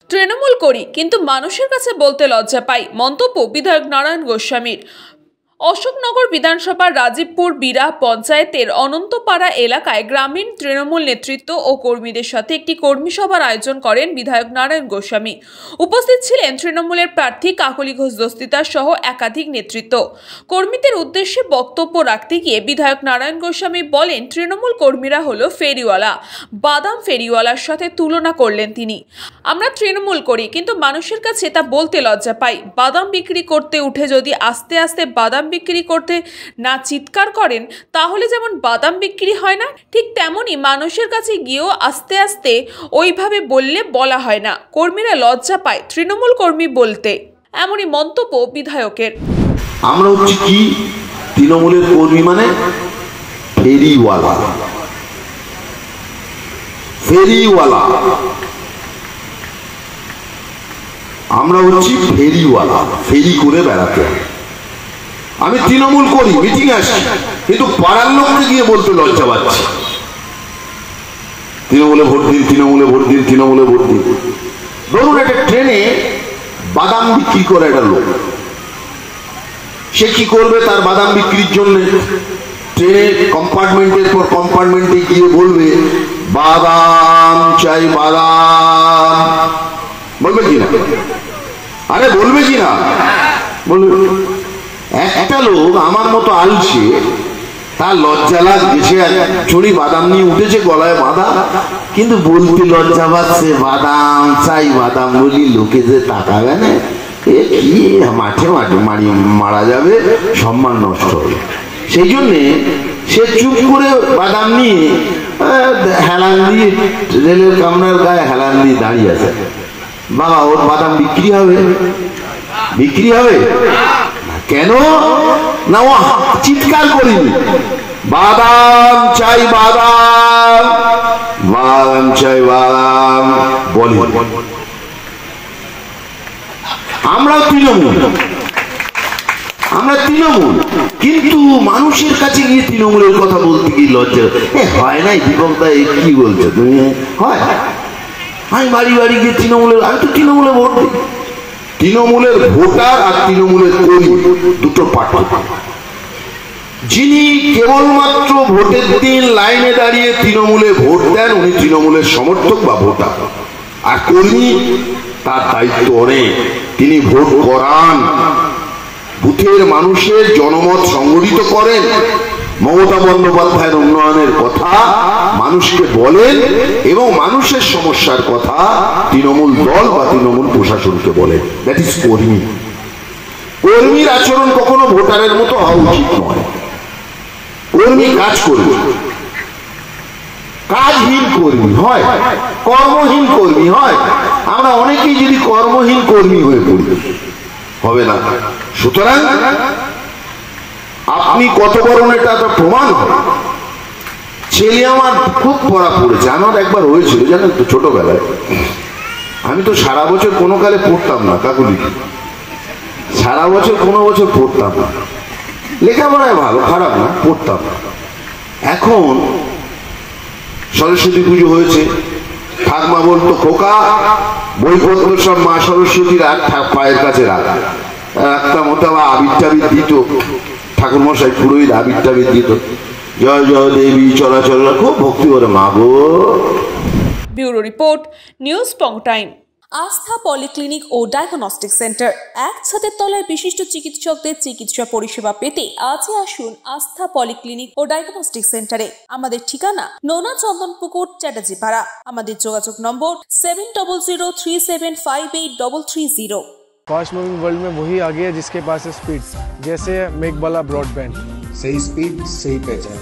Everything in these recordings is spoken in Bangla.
তৃণমূল করি কিন্তু মানুষের কাছে বলতে লজ্জা পাই, মন্তব্য বিধায়ক নারায়ণ গোস্বামীর। অশোকনগর বিধানসভার রাজীবপুর বিরা পঞ্চায়েতের অনন্তপাড়া এলাকায় গ্রামীণ তৃণমূল নেতৃত্ব ও কর্মীদের সাথে একটি কর্মী সভার আয়োজন করেন বিধায়ক নারায়ণ গোস্বামী। উপস্থিত ছিলেন তৃণমূলের প্রার্থী কাকলি ঘোষ দস্তিদার সহ একাধিক নেতৃত্ব। কর্মীদের উদ্দেশ্যে বক্তব্য রাখতে গিয়ে বিধায়ক নারায়ণ গোস্বামী বলেন, তৃণমূল কর্মীরা হলো ফেরিওয়ালা, বাদাম ফেরিওয়ালার সাথে তুলনা করলেন তিনি। আমরা তৃণমূল করি কিন্তু মানুষের কাছে তা বলতে লজ্জা পাই। বাদাম বিক্রি করতে উঠে যদি আস্তে আস্তে বাদাম বিক্রি করতে না চিৎকার করেন তাহলে যেমন বাদাম বিক্রি হয় না, ঠিক তেমনই মানুষের কাছে গিয়েও আস্তে আস্তে ওইভাবে বললে বলা হয় না। কর্মীরা লজ্জা পায় তৃণমূল কর্মী বলতে, এমনই মন্তব্য বিধায়কের। আমরা হচ্ছে কি তৃণমূলের কর্মী মানে ফেরিওয়ালা, ফেরিওয়ালা আমরা হচ্ছি ফেরিওয়ালা, ফেরি করে বেড়াতে। আমি তৃণমূল করি, মিটিং আসি, কিন্তু পাড়ার লোককে গিয়ে বলতে লজ্জা পাচ্ছি তৃণমূলে ভোট দিন, তৃণমূলে ভোট দিন, তৃণমূলে ভোট দিন। ধরুন একটা ট্রেনে বাদাম বিক্রি করে একটা লোক, সে কি করবে? তার বাদাম বিক্রির জন্য ট্রেনে কম্পার্টমেন্টের পর কম্পার্টমেন্টে গিয়ে বলবে বাদাম চাই, বাদাম। বলবে কিনা? আরে বলবে কিনা? বলবে। একটা লোক আমার মতো আলছে, তার লজ্জা লাগছে, সে ছড়ি বাদাম নিয়ে উঠেছে গলায় বাঁধা, কিন্তু বলতে লজ্জা পাচ্ছে বাদাম চাই, বাদাম বলি লোকে যে তাকাবে না, কি মাঠে মাঠে মারা যাবে, সম্মান নষ্ট হবে। সেই জন্যে সে চুপ করে বাদাম নিয়ে হেলান দিয়ে রেলের কামরার গায়ে হেলান দিয়ে দাঁড়িয়ে আছে। বাবা, ওর বাদাম বিক্রি হবে? বিক্রি হবে কেন না? ও চিৎকার করিনি বাদাম চাই, বাদাম, বাদাম চাই, বাদাম বলি। আমরা তৃণমূল, আমরা তৃণমূল, কিন্তু মানুষের কাছে গিয়ে তৃণমূলের কথা বলতে গিয়ে লজ্জা হয় নাই। দীপকদা কি বলছো তুমি? হয়, আমি বাড়ি বাড়ি গিয়ে তৃণমূলের, আমি তো তৃণমূলে ভোট দিই। তৃণমূলের ভোটার আর তৃণমূলের কর্মী দুটো পার্থক্য। যিনি কেবলমাত্র ভোটের দিন লাইনে দাঁড়িয়ে তৃণমূলে ভোট দেন উনি তৃণমূলের সমর্থক বা ভোটার, আর কর্মী তার দায়িত্ব অনেক। তিনি ভোট করান, বুথের মানুষের জনমত সংগঠিত করেন, মমতা বন্দ্যোপাধ্যায়ের উন্নয়নের কথা মানুষকে বলেন এবং মানুষের সমস্যার কথা তৃণমূল দল বা তৃণমূল প্রশাসনকে বলেন। দ্যাট ইজ কর্মী। কর্মীর আচরণ কখনো ভোটারের মতো হওয়া উচিত নয়। কর্মী কাজ করবে, কাজহীন কর্মী হয়, কর্মহীন কর্মী হয়। আমরা অনেকেই যদি কর্মহীন কর্মী হয়ে পড়ি হবে না। সুতরাং আপনি কত বড় এটা প্রমাণ হয়। ছেলে আমার খুব পড়া পড়েছে, আমার একবার হয়েছিল জানেন তো, ছোটবেলায় আমি তো সারা বছর কোনো কালে পড়তাম না, কাকুলি সারা বছর কোনো বছর পড়তাম না, লেখাপড়ায় ভালো, খারাপ না, পড়তাম না। এখন সরস্বতী পুজো হয়েছে, ঠাকমা বলতো খোকা বইপত্র সব মা সরস্বতীর পায়ের কাছে রাখতাম, হতো আবার আবির টাবির দিত, ঠাকুর মশাই পুরোহিত আবির টাবির দিত, জয় জয় দেবী চলাচল, খুব ভক্তি করে মা গো। ব্যুরো রিপোর্ট, নিউজ পং টাইম। আস্থা পলিক্লিনিক ও ডায়াগনস্টিক সেন্টার, এক ছাদের তলায় বিশিষ্ট চিকিৎসকদের চিকিৎসা পরিষেবা পেতে আজই আসুন আস্থা পলিক্লিনিক ও ডায়াগনস্টিক সেন্টারে। আমাদের ঠিকানা নোনা চন্দনপুকুর, চ্যাটার্জিপাড়া। আমাদের যোগাযোগ নম্বর 7003758330। फास्ट मूविंग वर्ल्ड में वही आगे है जिसके पास है स्पीड, जैसे मेघबाला ब्रॉडबैंड। सही स्पीड, सही पहचान।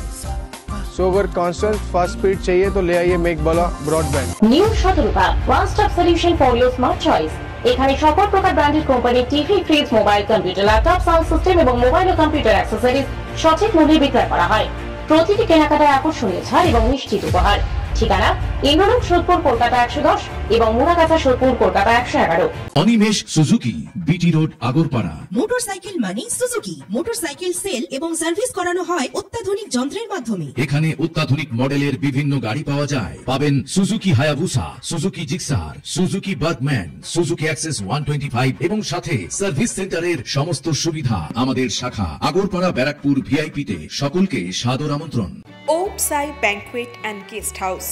सो अगर कांस्टेंट फास्ट स्पीड चाहिए तो ले आइए Meghbala broadband. New Shatarupa one stop solution for your smart choice. এখানে সকল প্রকার ব্র্যান্ডেড কোম্পানির TV, fridge, mobile, computer, laptop, sound system এবং মোবাইল ও কম্পিউটার অ্যাক্সেসরিজ সঠিক মূল্যে বিক্রয় করা হয়। প্রতিটি কেনাকাটায় আকর্ষণীয় ছাড় এবং নিশ্চিত উপহার। ঠিকানা ইন্দ্রলোক সোদপুর কলকাতা 110 এবং Muragachha Sodepur Kolkata 111। Animesh Suzuki, BT road, Agarpara. Motorcycle মানে সুজুকি। মোটরসাইকেল সেল এবং সার্ভিস করানো হয় অত্যাধুনিক যন্ত্রের মাধ্যমে। এখানে অত্যাধুনিক মডেলের বিভিন্ন গাড়ি পাওয়া যায়। পাবেন Suzuki Hayabusa, Suzuki Gixxer, Suzuki Bergman, Suzuki access 125 এবং সাথে সার্ভিস সেন্টারের সমস্ত সুবিধা। আমাদের শাখা আগরপাড়া ব্যারাকপুর ভিআইপি তে। সকলকে সাদর আমন্ত্রণ। ওম সাই ব্যাংকুয়েট অ্যান্ড গেস্ট হাউস।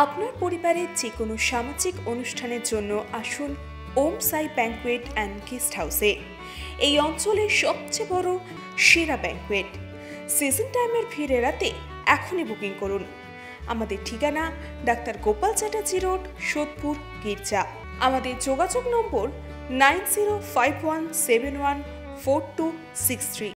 আপনার পরিবারের যে কোনো সামাজিক অনুষ্ঠানের জন্য আসুন ওম সাই ব্যাংকুয়েট অ্যান্ড গেস্ট হাউসে। এই অঞ্চলের সবচেয়ে বড় সেরা ব্যাংকুয়েট। সিজন টাইমের ভিড় এড়াতে এখনই বুকিং করুন। আমাদের ঠিকানা ডাক্তার গোপাল চ্যাটার্জি রোড, সোদপুর, গির্জা। আমাদের যোগাযোগ নম্বর 9051714263।